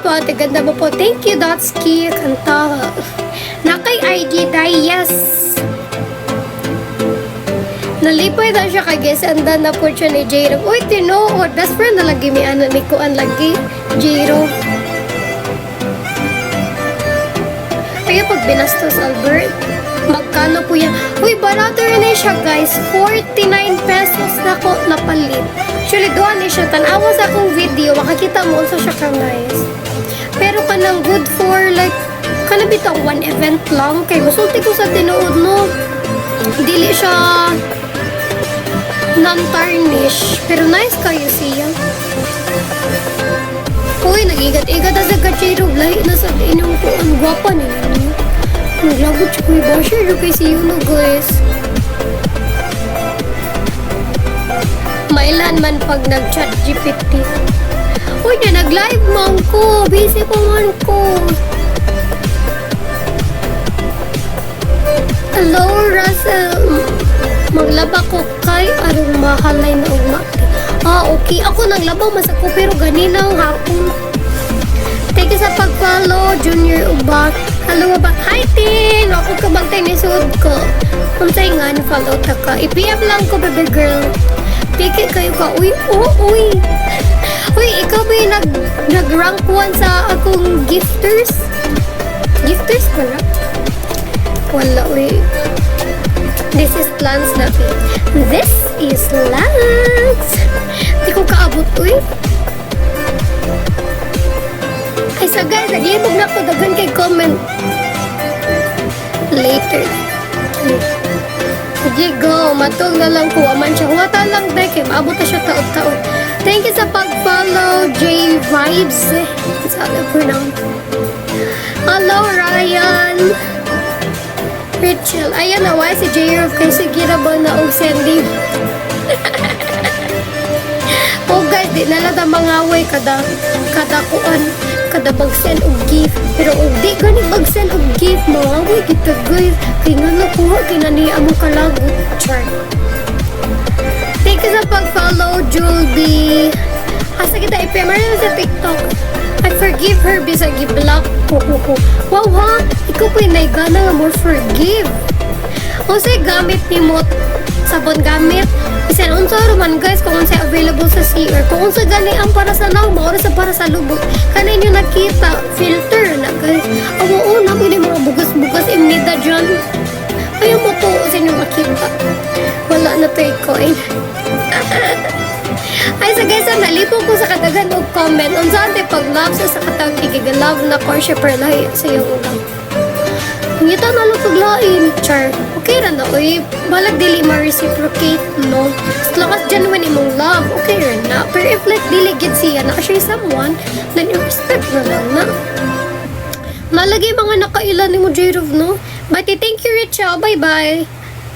po, ate ganda mo po. Thank you, Dotski. Kanta. Nakay ID dai, yes. Nalipay na siya kay guys. Anda na po siya ni Jiro. Uy, tinuod. Best friend na lagi may ano ni Kuan lagi. Jiro. Kaya pag binastos, Albert, magkano po yan? Uy, barato rin na siya, guys. 49 pesos na ko napalit. Actually, doon na siya. Tanawa sa akong video. Makakita mo sa siya ka, guys. Pero kanang good for, like, kanabitang one event lang. Kaya masulti ko sa tinuod, no? Dili siya non-tarnish. Pero nice kayo siya. Uy, nag-igat-igat na sa kachiro. Lahi na sa inyong ko. Ang gwapa nila niyo. Naglabot siya ko iba. Share nyo kay siyo na, guys. Mailan man pag nag-chat GPT. Uy, na nag-live man ko. Busy pa man ko. Hello, Russell. Maglaba ko kay arong mahalay na umati. Okay. Ako naglaba mas ako pero ganinang hapon. Thank you sa pag-follow, Junior Ubak. Hello, Ubak. Hi, Tin! Ako kabagtay ni Sud ko. Unsay nga ni follow ta ka. I-PM lang ko, baby girl. Piki kayo ka. Uy, uy. Uy, ikaw ba yung nag-rank 1 sa akong gifters? Gifters ba na? Wala, uy. This is Lance natin. This is Lance. Di ko kaabot, uy. Ay, sa guys, nag-iibog na ko. Dagan kay comment. Later. Sige, go. Matog na lang ko. Aman siya. Huwata lang, dahil kay maabot na siya taot-taot. Thank you sa pag-follow, J Vibes. Sana po nang. Hello, Ryan. Rachel. Ayan na, why si J-Rob kay sige na ba na og sending? Oh guys, di nalada mga way kada kuan, kada mag-send og gift. Pero og di gani mag-send og gift, mga way kita guys. Kaya nga nakuha, kinaniya among kalagot. Char. Thank you sa pag-follow, Julby. Asa kita i-pemmer sa TikTok. I forgive her bisa gi-block ko. Wow ha, ikaw po yung naigana nga more forgive. Kung sa'y gamit ni mo, sabon gamit, isa na unsa man guys, kung unsay available sa CR, kung unsa gani ang para sa naw, maura sa para sa lubot, kanin nyo nakita, filter na guys. Oo, na pwede mga bugas-bugas imnida dyan. Ayaw mo to sa inyo makita. Wala na to i-coin. Ay, sa guys, nalipo ko sa katagan og comment. Unsaan tayo pag-love sa katang igigalav na Porsche per lahi sa iyong ulang. Ngita na lang paglain. Char. Okay ra na, uy. Balag dili ma-reciprocate, no? As long as genuine imong love, okay ra na. Pero if like dili gid siya na siya someone, then you respect na lang na. Nalagay mga nakailan ni mo, J-Rov, no? But thank you, Richa. Bye-bye.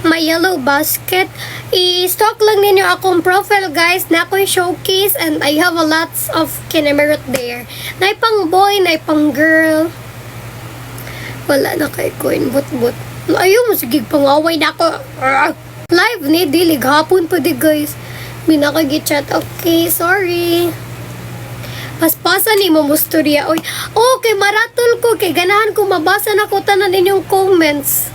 My yellow basket. I-stock lang ninyo akong profile, guys, na ako'y showcase and I have a lots of kinemerot there. Na pang boy, na pang girl. Wala na kay coin, but. Ayaw mo, sige, pangaway na ako. Live ni, dilig, hapon pa di, guys. Minakagit-chat. Okay, sorry. Paspasan ni mo musturya. Okay, maratol ko. Kay ganahan ko mabasa na ko tanan inyong comments.